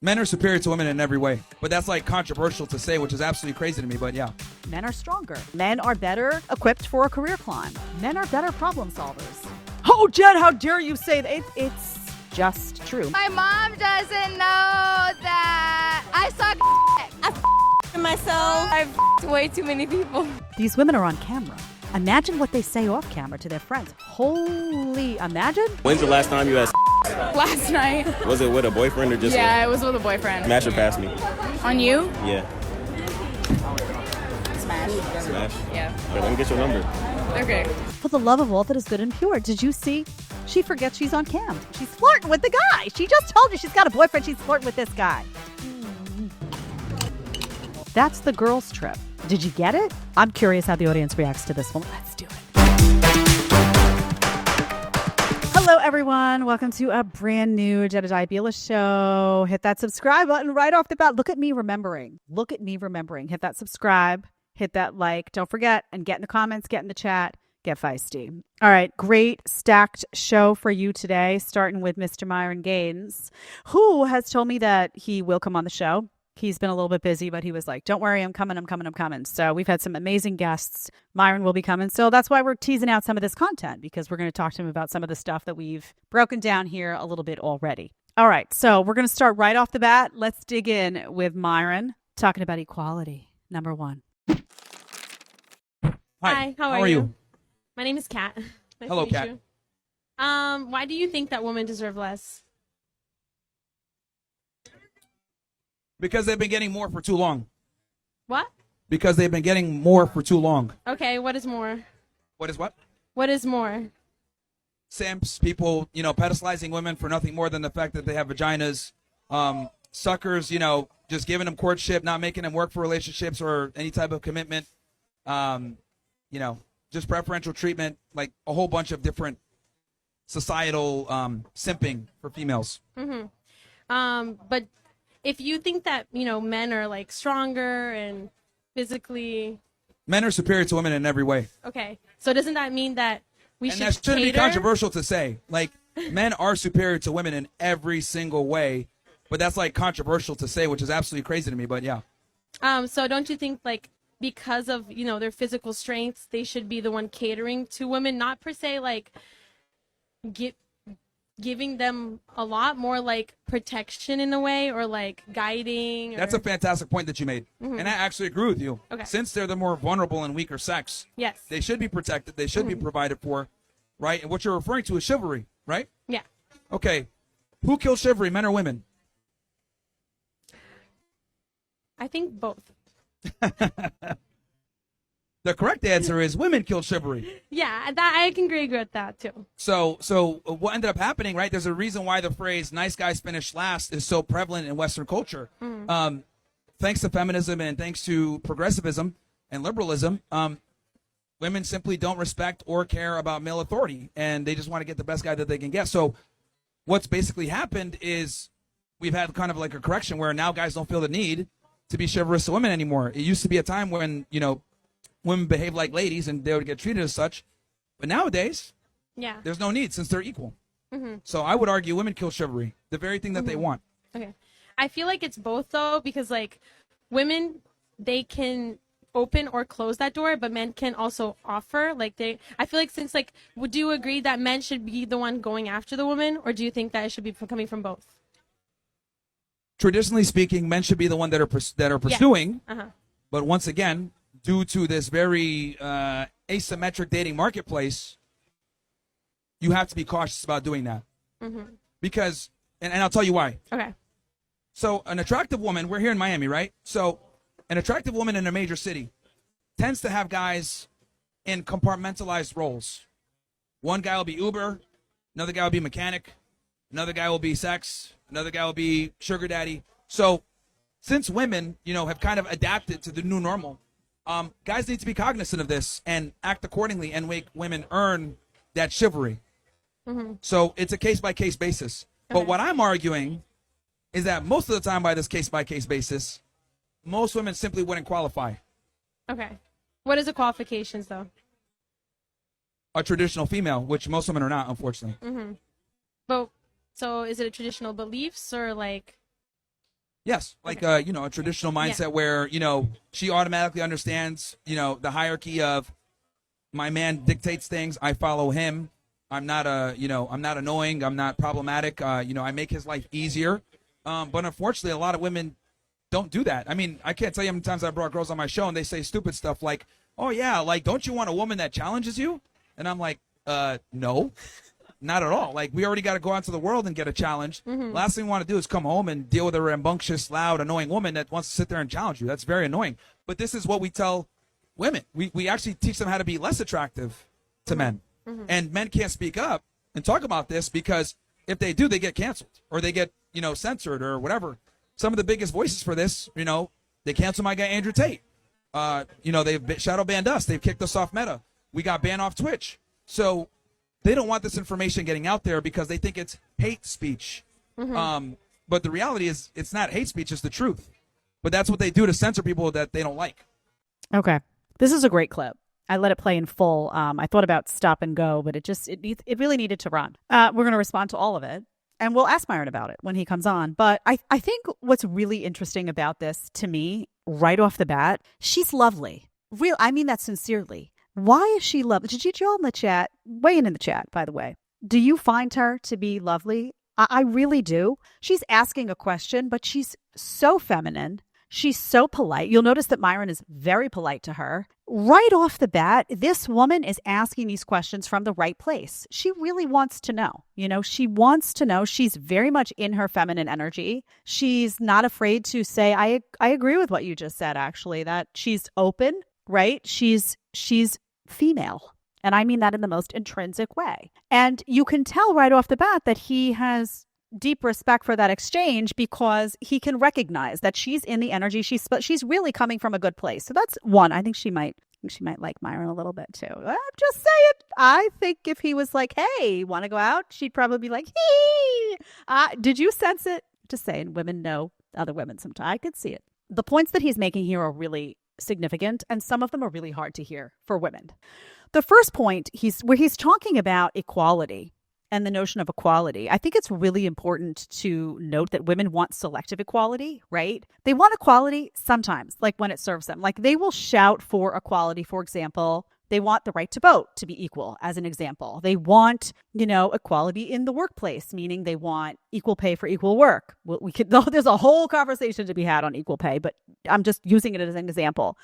Men are superior to women in every way, but that's like controversial to say, which is absolutely crazy to me, but yeah. Men are stronger. Men are better equipped for a career climb. Men are better problem solvers. Oh, Jed, how dare you say that? It's just true. My mom doesn't know that I suck. I myself. I've way too many people. These women are on camera. Imagine what they say off camera to their friends. Holy, imagine? When's the last time you had Last night. Was it with a boyfriend or just Yeah, it was with a boyfriend. smash or pass me? On you? Yeah. Smash. Smash? Yeah. Okay, let me get your number. Okay. For the love of all that is good and pure. Did you see? She forgets she's on cam. She's flirting with the guy. She just told you she's got a boyfriend. She's flirting with this guy. That's the girls' trip. Did you get it? I'm curious how the audience reacts to this one. Let's do it. Hello, everyone. Welcome to a brand new Jedediah Bila show. Hit that subscribe button right off the bat. Look at me remembering. Look at me remembering. Hit that subscribe. Hit that like. Don't forget. And get in the comments. Get in the chat. Get feisty. All right. Great stacked show for you today, starting with Mr. Myron Gaines, who has told me that he will come on the show. He's been a little bit busy, but he was like, don't worry, I'm coming. So we've had some amazing guests. Myron will be coming. So that's why we're teasing out some of this content, because we're going to talk to him about some of the stuff that we've broken down here a little bit already. All right. So we're going to start right off the bat. Let's dig in with Myron talking about equality. Number one. Hi, how are you? My name is Kat. Nice Hello, to meet Kat. you. Why do you think that women deserve less? Because they've been getting more for too long. What? Because they've been getting more for too long. Okay, what is more? What is what? What is more? Simps, people, pedestalizing women for nothing more than the fact that they have vaginas. Suckers, just giving them courtship, not making them work for relationships or any type of commitment. Just preferential treatment, like a whole bunch of different societal simping for females. Mm-hmm. But if you think that, men are like stronger and physically... Men are superior to women in every way. Okay. So doesn't that mean that we should And that shouldn't be cater? controversial to say. Like, men are superior to women in every single way. But that's like controversial to say, which is absolutely crazy to me. But yeah. So don't you think like because of, their physical strengths, they should be the one catering to women, not per se like giving them a lot more like protection in a way, or like guiding? That's a fantastic point that you made. Mm-hmm. And I actually agree with you. Okay. Since they're the more vulnerable and weaker sex, Yes. they should be protected. They should be provided for, right? And what you're referring to is chivalry, right? Yeah. Okay. Who kills chivalry, men or women? I think both. The correct answer is women kill chivalry. Yeah, that I can agree with that too. So what ended up happening, right? There's a reason why the phrase "nice guys finish last" is so prevalent in Western culture. Thanks to feminism and thanks to progressivism and liberalism, women simply don't respect or care about male authority, and they just want to get the best guy that they can get. So what's basically happened is we've had kind of like a correction where now guys don't feel the need to be chivalrous to women anymore. It used to be a time when, women behave like ladies and they would get treated as such. But nowadays, Yeah. there's no need since they're equal. Mm-hmm. So I would argue women kill chivalry, the very thing that they want. Okay. I feel like it's both though, because like women, they can open or close that door, but men can also offer. I feel like since would you agree that men should be the one going after the woman, or do you think that it should be coming from both? Traditionally speaking, men should be the one that are pursuing. Yeah. Uh-huh. But once again, due to this very asymmetric dating marketplace, you have to be cautious about doing that. Mm-hmm. Because, and I'll tell you why. Okay. So an attractive woman, we're here in Miami, right? So an attractive woman in a major city tends to have guys in compartmentalized roles. One guy will be Uber, another guy will be mechanic, another guy will be sex, another guy will be sugar daddy. So since women, have kind of adapted to the new normal, guys need to be cognizant of this and act accordingly and make women earn that chivalry. Mm-hmm. So it's a case-by-case basis. Okay. But what I'm arguing is that most of the time by this case-by-case basis, most women simply wouldn't qualify. Okay. What is the qualifications though? A traditional female, which most women are not, unfortunately. Mm-hmm. But so is it a traditional beliefs or like? Yes, like a traditional mindset where she automatically understands the hierarchy of my man dictates things, I follow him. I'm not I'm not annoying, I'm not problematic. I make his life easier. But unfortunately, a lot of women don't do that. I mean, I can't tell you how many times I brought girls on my show and they say stupid stuff like, "Oh yeah, like don't you want a woman that challenges you?" And I'm like, no. Not at all. Like, we already got to go out to the world and get a challenge. Last thing we want to do is come home and deal with a rambunctious, loud, annoying woman that wants to sit there and challenge you. That's very annoying. But this is what we tell women. We actually teach them how to be less attractive to men. And men can't speak up and talk about this because if they do, they get canceled or they get, censored or whatever. Some of the biggest voices for this, they canceled my guy Andrew Tate. They've shadow banned us. They've kicked us off Meta. We got banned off Twitch. So they don't want this information getting out there because they think it's hate speech. But the reality is it's not hate speech, it's the truth. But that's what they do to censor people that they don't like. Okay. This is a great clip. I let it play in full. I thought about stop and go, but it really needed to run. We're going to respond to all of it. And we'll ask Myron about it when he comes on. But I think what's really interesting about this to me, right off the bat, she's lovely. I mean that sincerely. Why is she lovely? Did you all in the chat, weigh in the chat, by the way. Do you find her to be lovely? I really do. She's asking a question, but she's so feminine. She's so polite. You'll notice that Myron is very polite to her. Right off the bat, this woman is asking these questions from the right place. She really wants to know. She wants to know. She's very much in her feminine energy. She's not afraid to say, I agree with what you just said, actually, that she's open, right? She's female. And I mean that in the most intrinsic way. And you can tell right off the bat that he has deep respect for that exchange because he can recognize that she's in the energy. She's really coming from a good place. So that's one. I think she might like Myron a little bit too. I'm just saying. I think if he was like, "Hey, want to go out?" She'd probably be like, "Hey." Did you sense it? Just saying, women know other women sometimes. I could see it. The points that he's making here are really significant, and some of them are really hard to hear for women. The first point, he's talking about equality and the notion of equality. I think it's really important to note that women want selective equality, right? They want equality sometimes, like when it serves them. Like they will shout for equality, for example. They want the right to vote to be equal, as an example. They want, equality in the workplace, meaning they want equal pay for equal work. There's a whole conversation to be had on equal pay, but I'm just using it as an example.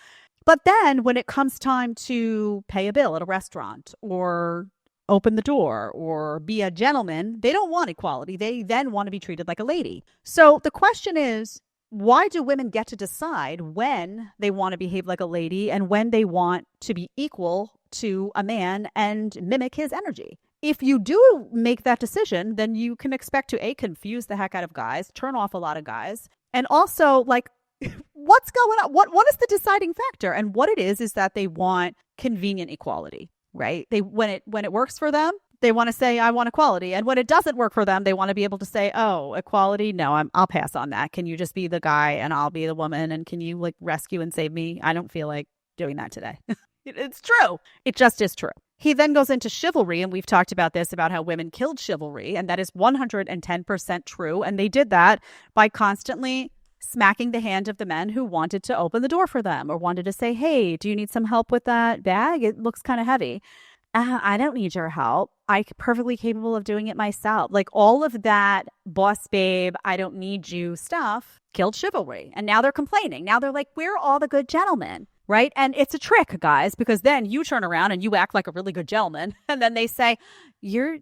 But then when it comes time to pay a bill at a restaurant or open the door or be a gentleman, they don't want equality. They then want to be treated like a lady. So the question is, why do women get to decide when they want to behave like a lady and when they want to be equal to a man and mimic his energy? If you do make that decision, then you can expect to confuse the heck out of guys, turn off a lot of guys, and also what's going on? What is the deciding factor? And what it is that they want convenient equality, right? When it works for them, they want to say, I want equality. And when it doesn't work for them, they want to be able to say, oh, equality? No, I'll pass on that. Can you just be the guy and I'll be the woman? And can you rescue and save me? I don't feel like doing that today. It's true. It just is true. He then goes into chivalry, and we've talked about this, about how women killed chivalry, and that is 110% true. And they did that by constantly smacking the hand of the men who wanted to open the door for them or wanted to say, hey, do you need some help with that bag? It looks kind of heavy. I don't need your help. I'm perfectly capable of doing it myself. All of that boss babe, I don't need you stuff killed chivalry. And now they're complaining. Now they're like, we're all the good gentlemen, right? And it's a trick, guys, because then you turn around and you act like a really good gentleman. And then they say, you're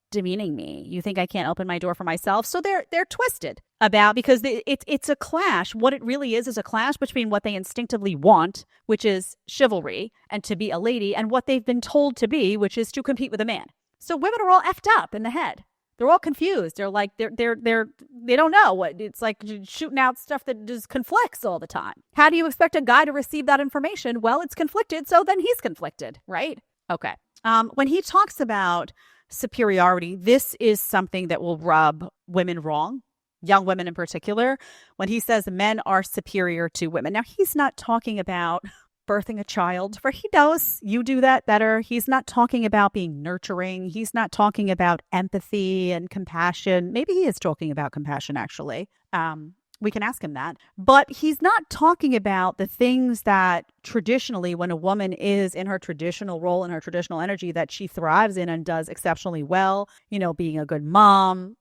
demeaning me. You think I can't open my door for myself? So they're twisted about, because it's a clash. What it really is a clash between what they instinctively want, which is chivalry and to be a lady, and what they've been told to be, which is to compete with a man. So women are all effed up in the head. They're all confused. They're like, they don't know what it's like, shooting out stuff that just conflicts all the time. How do you expect a guy to receive that information? Well, it's conflicted. So then he's conflicted, right? Okay. When he talks about superiority, this is something that will rub women wrong, young women in particular, when he says men are superior to women. Now, he's not talking about birthing a child, for he knows you do that better. He's not talking about being nurturing. He's not talking about empathy and compassion. Maybe he is talking about compassion, actually. We can ask him that. But he's not talking about the things that traditionally, when a woman is in her traditional role, in her traditional energy, that she thrives in and does exceptionally well, being a good mom,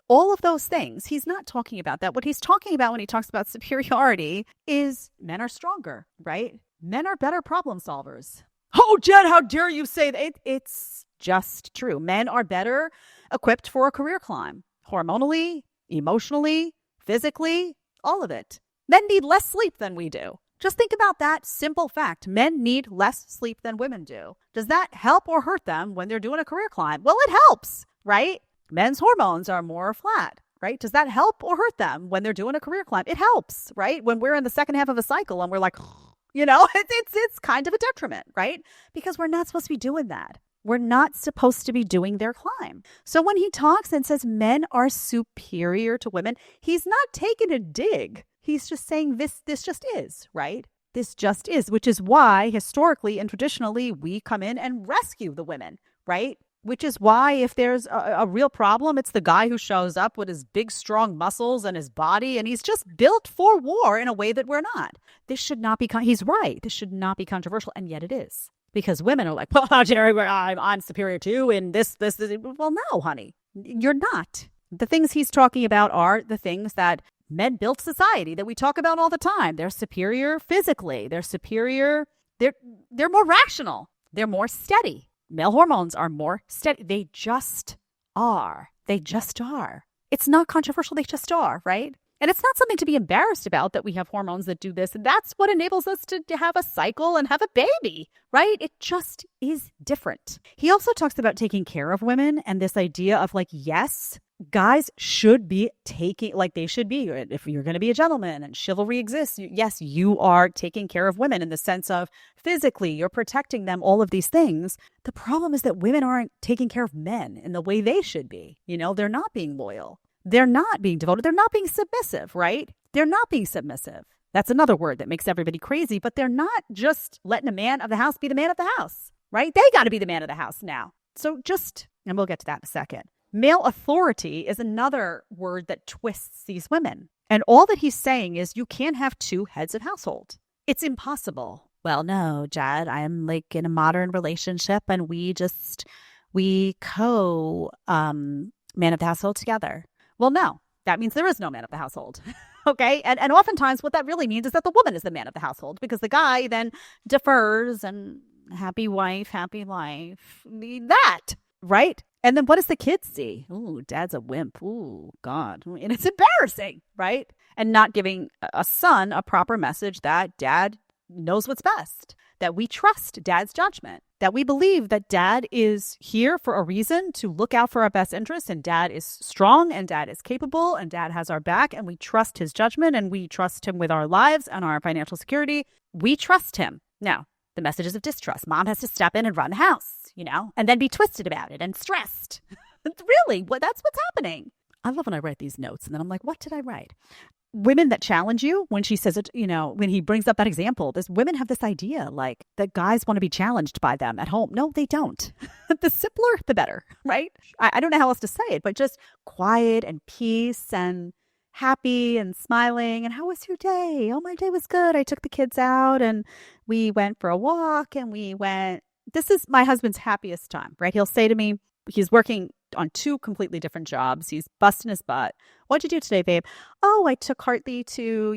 all of those things. He's not talking about that. What he's talking about when he talks about superiority is men are stronger, right? Men are better problem solvers. Oh, Jed, how dare you say that? It's just true. Men are better equipped for a career climb, hormonally, emotionally, physically, all of it. Men need less sleep than we do. Just think about that simple fact. Men need less sleep than women do. Does that help or hurt them when they're doing a career climb? Well, it helps, right? Men's hormones are more flat, right? Does that help or hurt them when they're doing a career climb? It helps, right? When we're in the second half of a cycle and we're like, it's kind of a detriment, right? Because we're not supposed to be doing that. We're not supposed to be doing their climb. So when he talks and says men are superior to women, he's not taking a dig. He's just saying this just is, right? This just is, which is why historically and traditionally we come in and rescue the women, right? Which is why if there's a real problem, it's the guy who shows up with his big, strong muscles and his body, and he's just built for war in a way that we're not. This should not be, he's right. This should not be controversial, and yet it is. Because women are like, well, how dare you, I'm superior to you in this. Well, no, honey, you're not. The things he's talking about are the things that men built society that we talk about all the time. They're superior physically. They're superior. They're more rational. They're more steady. Male hormones are more steady. They just are. They just are. It's not controversial. They just are, right? And it's not something to be embarrassed about that we have hormones that do this. And that's what enables us to have a cycle and have a baby, right? It just is different. He also talks about taking care of women and this idea of like, yes, guys should be taking, like they should be, if you're going to be a gentleman and chivalry exists, yes, you are taking care of women in the sense of physically, you're protecting them, all of these things. The problem is that women aren't taking care of men in the way they should be. They're not being loyal. They're not being devoted. They're not being submissive, right? They're not being submissive. That's another word that makes everybody crazy, but they're not just letting a man of the house be the man of the house, right? They got to be the man of the house now. So and we'll get to that in a second. Male authority is another word that twists these women. And all that he's saying is you can't have two heads of household. It's impossible. Well, no, Jed, I am like in a modern relationship and we man of the household together. Well, no, that means there is no man of the household. Okay. And oftentimes what that really means is that the woman is the man of the household because the guy then defers and happy wife, happy life, that, right? And then what does the kid see? Ooh, dad's a wimp. Ooh, God. And it's embarrassing, right? And not giving a son a proper message that dad knows what's best, that we trust dad's judgment, that we believe that dad is here for a reason to look out for our best interests, and dad is strong and dad is capable and dad has our back, and we trust his judgment and we trust him with our lives and our financial security. We trust him. Now, the messages of distrust. Mom has to step in and run the house, and then be twisted about it and stressed. Really, that's what's happening. I love when I write these notes and then I'm like, what did I write? Women that challenge you, when she says it, when he brings up that example, women have this idea like that guys want to be challenged by them at home. No, they don't. The simpler, the better, right? I don't know how else to say it, but just quiet and peace and happy and smiling. And how was your day? Oh, my day was good. I took the kids out and we went for a walk and this is my husband's happiest time, right? He'll say to me, he's working on two completely different jobs. He's busting his butt. What'd you do today, babe? Oh, I took Hartley to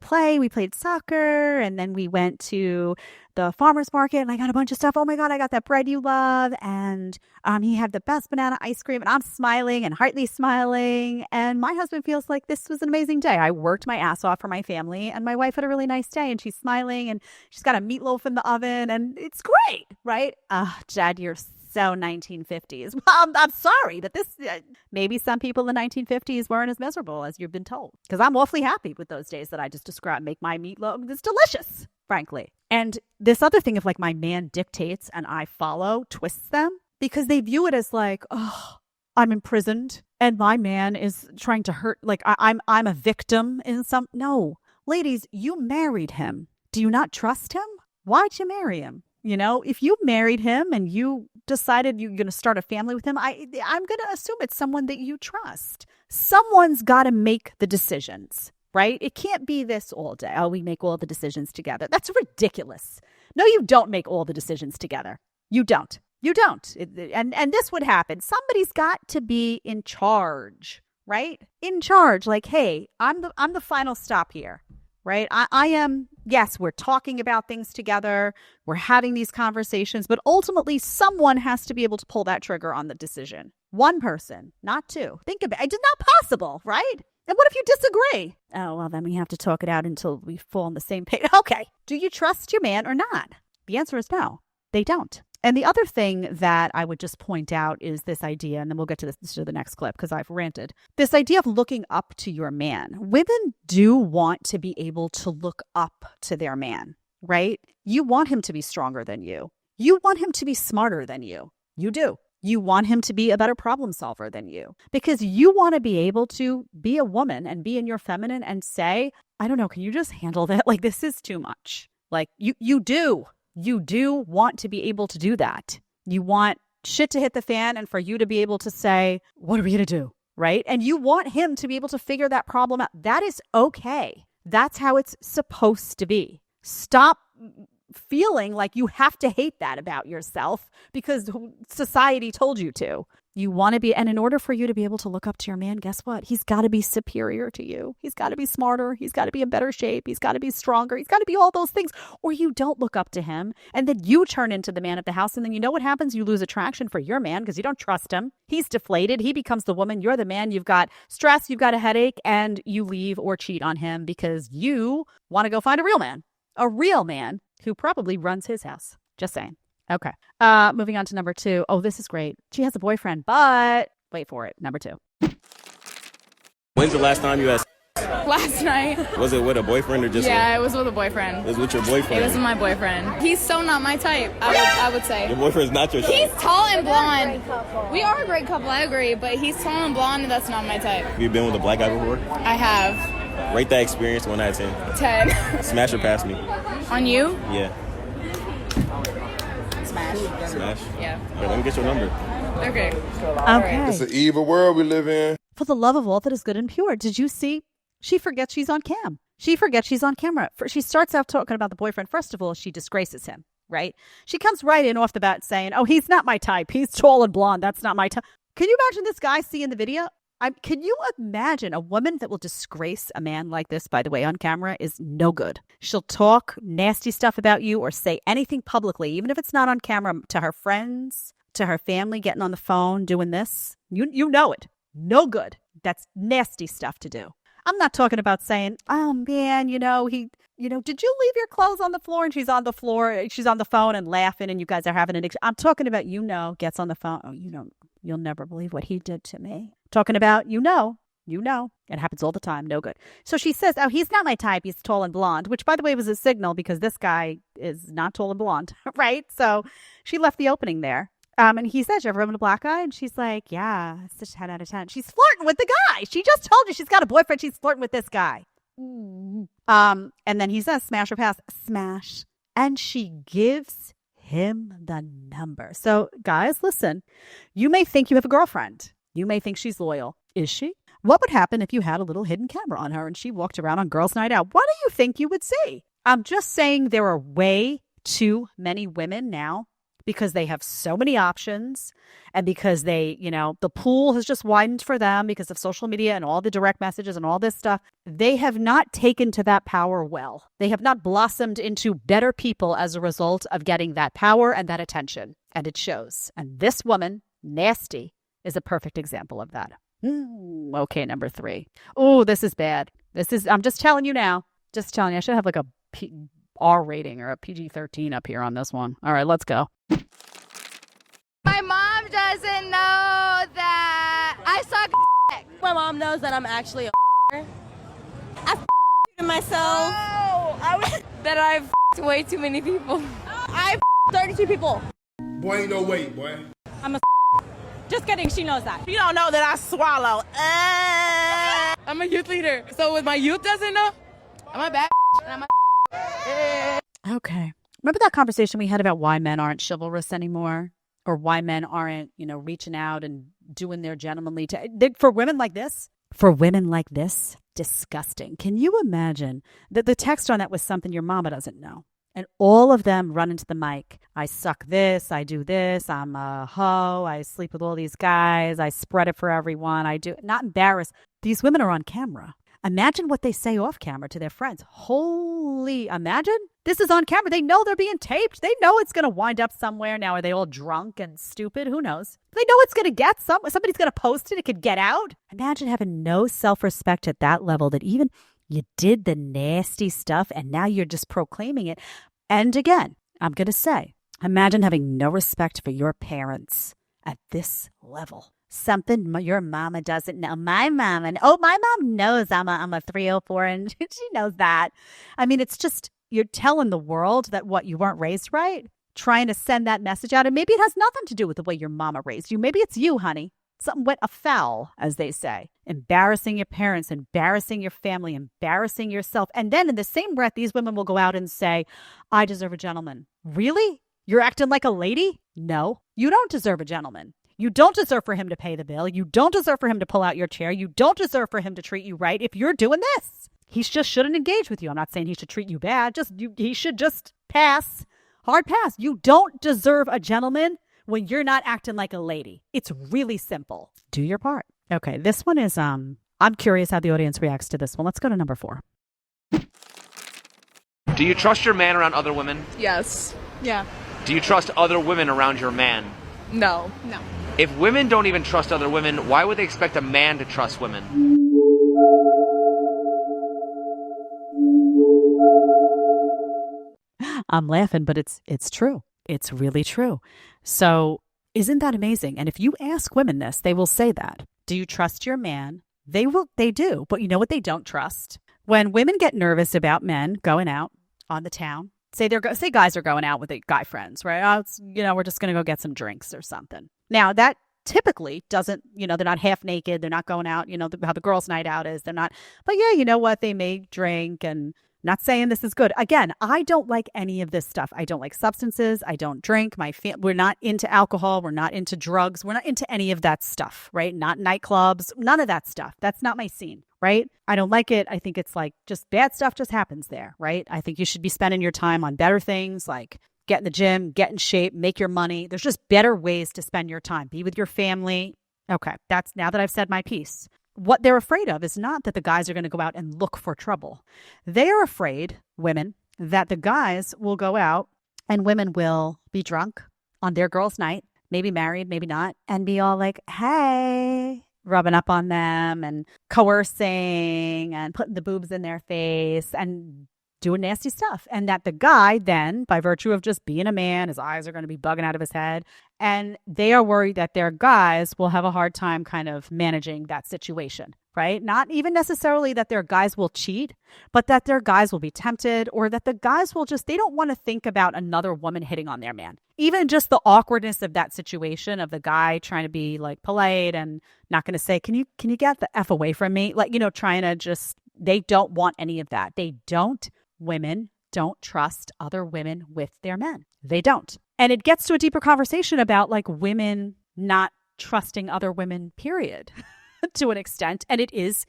play. We played soccer and then we went to the farmer's market and I got a bunch of stuff. Oh my God, I got that bread you love. And he had the best banana ice cream and I'm smiling and Hartley's smiling. And my husband feels like this was an amazing day. I worked my ass off for my family and my wife had a really nice day and she's smiling and she's got a meatloaf in the oven and it's great, right? Jed, you're so 1950s. Well, I'm sorry, but maybe some people in the 1950s weren't as miserable as you've been told. Because I'm awfully happy with those days that I just described. Make my meatloaf. It's delicious, frankly. And this other thing of like my man dictates and I follow twists them because they view it as like, oh, I'm imprisoned and my man is trying to hurt. Like I'm a victim in some. No, ladies, you married him. Do you not trust him? Why'd you marry him? If you married him and you decided you're going to start a family with him, I'm going to assume it's someone that you trust. Someone's got to make the decisions, right? It can't be this all day. Oh, we make all the decisions together. That's ridiculous. No, you don't make all the decisions together. You don't. You don't. And this would happen. Somebody's got to be in charge, right? In charge. Like, hey, I'm the final stop here, right? I am. Yes, we're talking about things together. We're having these conversations, but ultimately someone has to be able to pull that trigger on the decision. One person, not two. Think about it. It's not possible, right? And what if you disagree? Oh, well, then we have to talk it out until we fall on the same page. Okay. Do you trust your man or not? The answer is no. They don't. And the other thing that I would just point out is this idea, and then we'll get to the next clip because I've ranted. This idea of looking up to your man. Women do want to be able to look up to their man, right? You want him to be stronger than you. You want him to be smarter than you. You do. You want him to be a better problem solver than you because you want to be able to be a woman and be in your feminine and say, I don't know, can you just handle that? Like, this is too much. Like, you do. You do want to be able to do that. You want shit to hit the fan and for you to be able to say, what are we going to do? Right? And you want him to be able to figure that problem out. That is okay. That's how it's supposed to be. Stop feeling like you have to hate that about yourself because society told you to. You want to be, and in order for you to be able to look up to your man, guess what? He's got to be superior to you. He's got to be smarter. He's got to be in better shape. He's got to be stronger. He's got to be all those things. Or you don't look up to him and then you turn into the man of the house. And then you know what happens? You lose attraction for your man because you don't trust him. He's deflated. He becomes the woman. You're the man. You've got stress. You've got a headache and you leave or cheat on him because you want to go find a real man who probably runs his house. Just saying. Okay. Moving on to number 2. Oh, this is great. She has a boyfriend, but wait for it. Number 2. When's the last time you had Last night. Was it with a boyfriend or just Yeah, it was with a boyfriend. It was with your boyfriend? It was with my boyfriend. He's so not my type, I would say. Your boyfriend's not your type? He's tall and blonde. We are a great couple, I agree, but he's tall and blonde and that's not my type. Have you been with a black guy before? I have. Rate that experience 1 out of 10. 10. Smash or pass me? On you? Yeah. Smash? Yeah. All right, let me get your number. Okay. Okay. It's an evil world we live in. For the love of all that is good and pure. Did you see? She forgets she's on cam. She forgets she's on camera. She starts out talking about the boyfriend. First of all, she disgraces him, right? She comes right in off the bat saying, oh, he's not my type. He's tall and blonde. That's not my type. Can you imagine this guy seeing the video? Can you imagine a woman that will disgrace a man like this, by the way, on camera is no good. She'll talk nasty stuff about you or say anything publicly, even if it's not on camera, to her friends, to her family, getting on the phone, doing this. You know it. No good. That's nasty stuff to do. I'm not talking about saying, oh, man, did you leave your clothes on the floor? And she's on the floor, she's on the phone and laughing and you guys are having I'm talking about, gets on the phone. Oh, you'll never believe what he did to me. Talking about, it happens all the time. No good. So she says, oh, he's not my type. He's tall and blonde, which, by the way, was a signal because this guy is not tall and blonde. Right. So she left the opening there. And he says, you ever been a black guy? And she's like, yeah, it's a 10 out of 10. She's flirting with the guy. She just told you she's got a boyfriend. She's flirting with this guy. And then he says, smash or pass? Smash. And she gives him the number. So guys, listen, you may think you have a girlfriend. You may think she's loyal. Is she? What would happen if you had a little hidden camera on her and she walked around on girls' night out? What do you think you would see? I'm just saying there are way too many women now because they have so many options and because they, the pool has just widened for them because of social media and all the direct messages and all this stuff. They have not taken to that power well. They have not blossomed into better people as a result of getting that power and that attention. And it shows. And this woman, Nasty, is a perfect example of that. Okay, number 3. Oh, this is bad. I'm just telling you now. Just telling you. I should have like a R rating or a PG-13 up here on this one. All right, let's go. My mom doesn't know that I suck. My mom knows that I'm actually a I myself. That I've way too many people. I 32 people. Boy, ain't no way, boy. I'm a Just kidding, she knows that. You don't know that I swallow. I'm a youth leader. So if my youth doesn't know, I'm a bad and I'm a Okay. Remember that conversation we had about why men aren't chivalrous anymore? Or why men aren't, reaching out and doing their gentlemanly for women like this? For women like this, disgusting. Can you imagine that the text on that was something your mama doesn't know? And all of them run into the mic. I suck this. I do this. I'm a hoe. I sleep with all these guys. I spread it for everyone. I do. Not embarrassed. These women are on camera. Imagine what they say off camera to their friends. Holy, imagine. This is on camera. They know they're being taped. They know it's going to wind up somewhere. Now, are they all drunk and stupid? Who knows? They know it's going to get somebody's going to post it. It could get out. Imagine having no self-respect at that level, that even you did the nasty stuff and now you're just proclaiming it. And again, I'm going to say, imagine having no respect for your parents at this level. Something your mama doesn't know. My mom knows I'm a 304 and she knows that. I mean, it's just, you're telling the world that what, you weren't raised right? Trying to send that message out. And maybe it has nothing to do with the way your mama raised you. Maybe it's you, honey. Something went afoul, as they say. Embarrassing your parents, embarrassing your family, embarrassing yourself. And then in the same breath, these women will go out and say, I deserve a gentleman. Really? You're acting like a lady? No, you don't deserve a gentleman. You don't deserve for him to pay the bill. You don't deserve for him to pull out your chair. You don't deserve for him to treat you right if you're doing this. He just shouldn't engage with you. I'm not saying he should treat you bad. He should just pass. Hard pass. You don't deserve a gentleman when you're not acting like a lady. It's really simple. Do your part. Okay, this one is, I'm curious how the audience reacts to this one. Let's go to number 4. Do you trust your man around other women? Yes. Yeah. Do you trust other women around your man? No. If women don't even trust other women, why would they expect a man to trust women? I'm laughing, but it's true. It's really true. So isn't that amazing? And if you ask women this, they will say that. Do you trust your man? They do. But you know what they don't trust? When women get nervous about men going out on the town, say guys are going out with their guy friends, right? We're just going to go get some drinks or something. Now that typically doesn't, they're not half naked. They're not going out, how the girls' night out is. They're not. But yeah, you know what? They may drink, and not saying this is good. Again, I don't like any of this stuff. I don't like substances. I don't drink. We're not into alcohol. We're not into drugs. We're not into any of that stuff, right? Not nightclubs, none of that stuff. That's not my scene, right? I don't like it. I think it's like just bad stuff just happens there, right? I think you should be spending your time on better things, like get in the gym, get in shape, make your money. There's just better ways to spend your time. Be with your family. Okay, that's now that I've said my piece. What they're afraid of is not that the guys are going to go out and look for trouble. They are afraid, women, that the guys will go out and women will be drunk on their girls' night, maybe married, maybe not, and be all like, hey, rubbing up on them and coercing and putting the boobs in their face and doing nasty stuff. And that the guy then, by virtue of just being a man, his eyes are going to be bugging out of his head. And they are worried that their guys will have a hard time kind of managing that situation, right? Not even necessarily that their guys will cheat, but that their guys will be tempted, or that the guys will they don't want to think about another woman hitting on their man. Even just the awkwardness of that situation of the guy trying to be like polite and not going to say, can you get the F away from me? Like, trying to they don't want any of that. Women don't trust other women with their men. They don't. And it gets to a deeper conversation about like women not trusting other women, period, to an extent. And it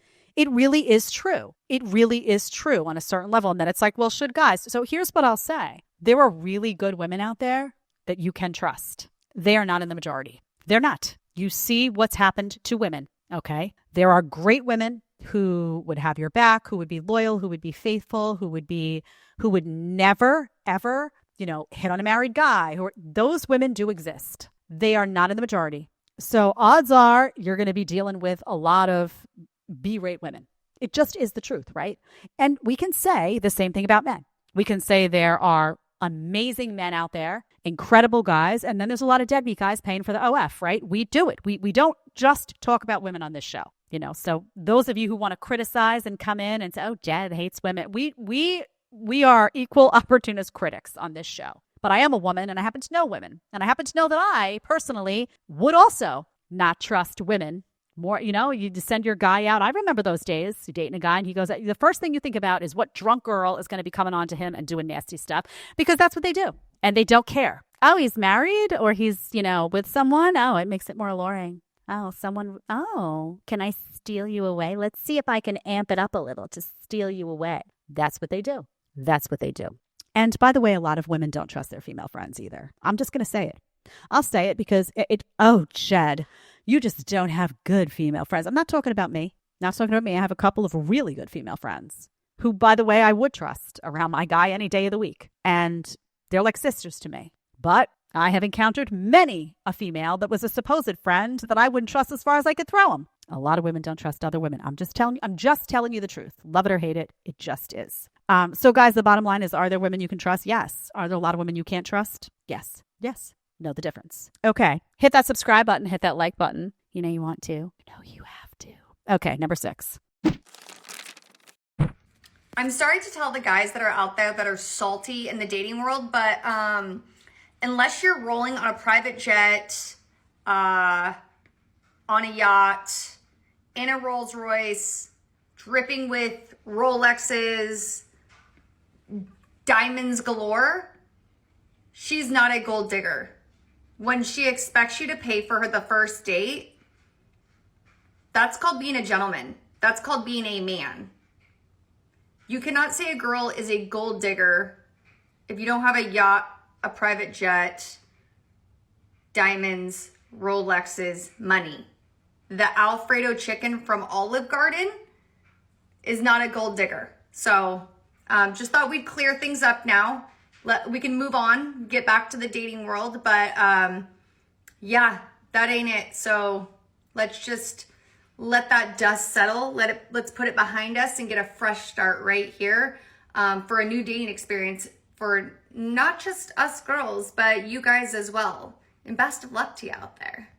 really is true. It really is true on a certain level. And then it's like, well, should guys? So here's what I'll say. There are really good women out there that you can trust. They are not in the majority. They're not. You see what's happened to women. Okay. There are great women who would have your back, who would be loyal, who would be faithful, who would never, ever, hit on a married guy. Those women do exist. They are not in the majority. So odds are you're going to be dealing with a lot of B-rate women. It just is the truth, right? And we can say the same thing about men. We can say there are amazing men out there, incredible guys, and then there's a lot of deadbeat guys paying for the OF, right? We do it. We don't just talk about women on this show. So those of you who want to criticize and come in and say, oh, Jed hates women, we are equal opportunist critics on this show. But I am a woman and I happen to know women. And I happen to know that I personally would also not trust women more. You just send your guy out. I remember those days, you're dating a guy and he goes, the first thing you think about is what drunk girl is going to be coming on to him and doing nasty stuff, because that's what they do. And they don't care. Oh, he's married or he's, with someone. Oh, it makes it more alluring. Oh, can I steal you away. Let's see if I can amp it up a little to steal you away. That's what they do. That's what they do. And by the way, a lot of women don't trust their female friends either. I'm just going to say it. I'll say it because oh, Jed, you just don't have good female friends. I'm not talking about me. Not talking about me. I have a couple of really good female friends who, by the way, I would trust around my guy any day of the week. And they're like sisters to me. But I have encountered many a female that was a supposed friend that I wouldn't trust as far as I could throw them. A lot of women don't trust other women. I'm just telling you the truth. Love it or hate it. It just is. So guys, the bottom line is, are there women you can trust? Yes. Are there a lot of women you can't trust? Yes. Yes. Know the difference. Okay. Hit that subscribe button. Hit that like button. You know you want to. You know you have to. Okay. Number 6. I'm sorry to tell the guys that are out there that are salty in the dating world, but unless you're rolling on a private jet, on a yacht, in a Rolls Royce, dripping with Rolexes, diamonds galore, she's not a gold digger. When she expects you to pay for her the first date, that's called being a gentleman. That's called being a man. You cannot say a girl is a gold digger if you don't have a yacht, a private jet, diamonds, Rolexes, money. The Alfredo chicken from Olive Garden is not a gold digger. So just thought we'd clear things up now. We can move on, get back to the dating world. But yeah, that ain't it. So let's just let that dust settle. Let's put it behind us and get a fresh start right here for a new dating experience for not just us girls, but you guys as well. And best of luck to you out there.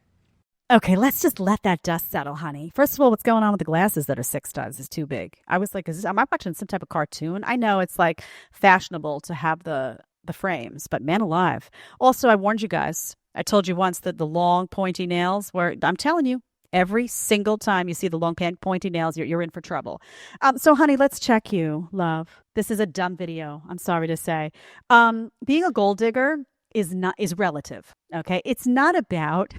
Okay, let's just let that dust settle, honey. First of all, what's going on with the glasses that are 6 studs is too big. I was like, am I watching some type of cartoon? I know it's like fashionable to have the frames, but man alive. Also, I warned you guys. I told you once that the long pointy nails I'm telling you, every single time you see the long pointy nails, you're in for trouble. So, honey, let's check you, love. This is a dumb video, I'm sorry to say. Being a gold digger is relative, okay? It's not about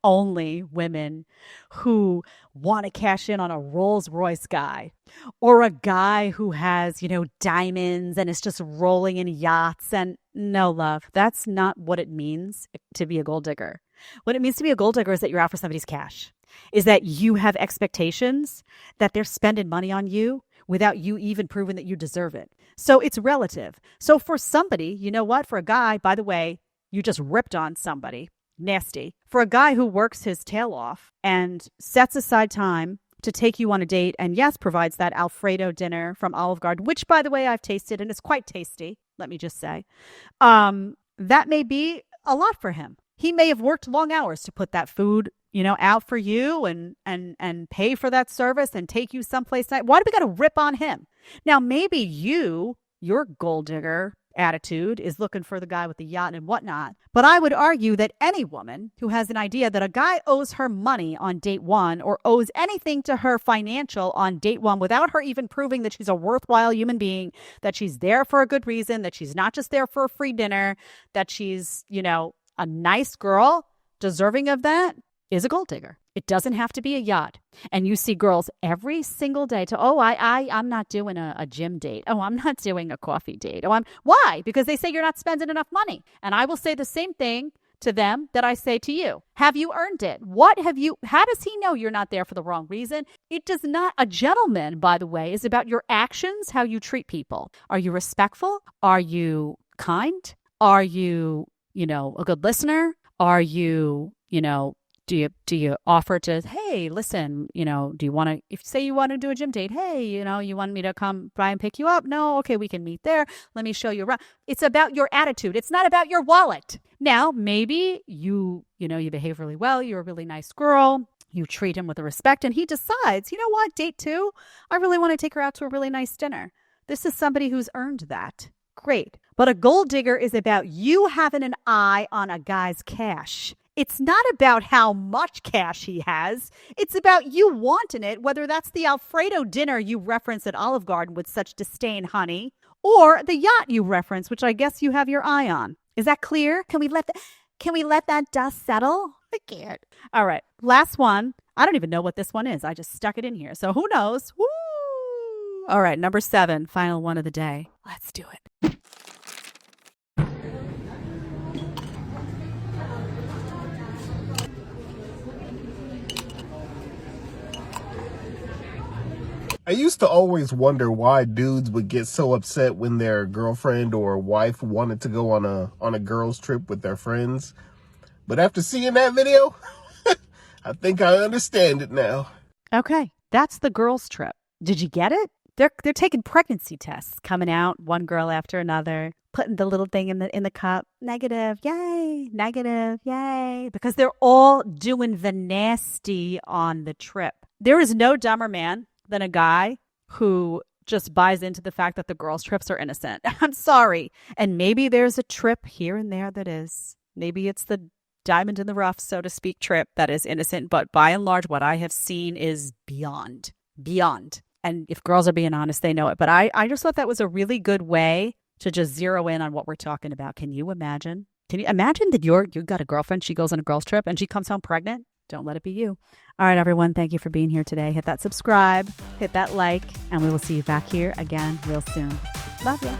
only women who want to cash in on a Rolls Royce guy or a guy who has, diamonds and is just rolling in yachts. And no, love, that's not what it means to be a gold digger. What it means to be a gold digger is that you're out for somebody's cash, is that you have expectations that they're spending money on you without you even proving that you deserve it. So it's relative. So for somebody, you know what? For a guy, by the way, you just ripped on somebody. Nasty. For a guy who works his tail off and sets aside time to take you on a date and, yes, provides that Alfredo dinner from Olive Garden, which, by the way, I've tasted and it's quite tasty, let me just say, that may be a lot for him. He may have worked long hours to put that food, out for you and pay for that service and take you someplace nice. Why do we got to rip on him? Now, maybe your gold digger attitude is looking for the guy with the yacht and whatnot. But I would argue that any woman who has an idea that a guy owes her money on date 1 or owes anything to her financial on date 1 without her even proving that she's a worthwhile human being, that she's there for a good reason, that she's not just there for a free dinner, that she's, a nice girl deserving of that, is a gold digger. It doesn't have to be a yacht. And you see girls every single day I'm not doing a gym date. Oh, I'm not doing a coffee date. Why? Because they say you're not spending enough money. And I will say the same thing to them that I say to you. Have you earned it? How does he know you're not there for the wrong reason? It does not. A gentleman, by the way, is about your actions, how you treat people. Are you respectful? Are you kind? Are you, a good listener? Are you, do you offer to, hey, listen, do you want to, if say you want to do a gym date, hey, you want me to come by and pick you up? No, okay, we can meet there. Let me show you around. It's about your attitude. It's not about your wallet. Now, maybe you behave really well. You're a really nice girl. You treat him with respect and he decides, you know what, date 2, I really want to take her out to a really nice dinner. This is somebody who's earned that. Great. But a gold digger is about you having an eye on a guy's cash. It's not about how much cash he has. It's about you wanting it, whether that's the Alfredo dinner you reference at Olive Garden with such disdain, honey, or the yacht you reference, which I guess you have your eye on. Is that clear? Can we let that dust settle? I can't. All right. Last one. I don't even know what this one is. I just stuck it in here. So who knows? Woo! All right. Number 7. Final one of the day. Let's do it. I used to always wonder why dudes would get so upset when their girlfriend or wife wanted to go on a girls trip with their friends. But after seeing that video, I think I understand it now. Okay. That's the girls trip. Did you get it? They're taking pregnancy tests, coming out one girl after another, putting the little thing in the cup. Negative, yay, negative, yay. Because they're all doing the nasty on the trip. There is no dumber man than a guy who just buys into the fact that the girls' trips are innocent. I'm sorry. And maybe there's a trip here and there that is. Maybe it's the diamond in the rough, so to speak, trip that is innocent. But by and large, what I have seen is beyond. And if girls are being honest, they know it. But I just thought that was a really good way to just zero in on what we're talking about. Can you imagine? Can you imagine that you got a girlfriend, she goes on a girls' trip, and she comes home pregnant? Don't let it be you. All right, everyone. Thank you for being here today. Hit that subscribe, hit that like, and we will see you back here again real soon. Love you.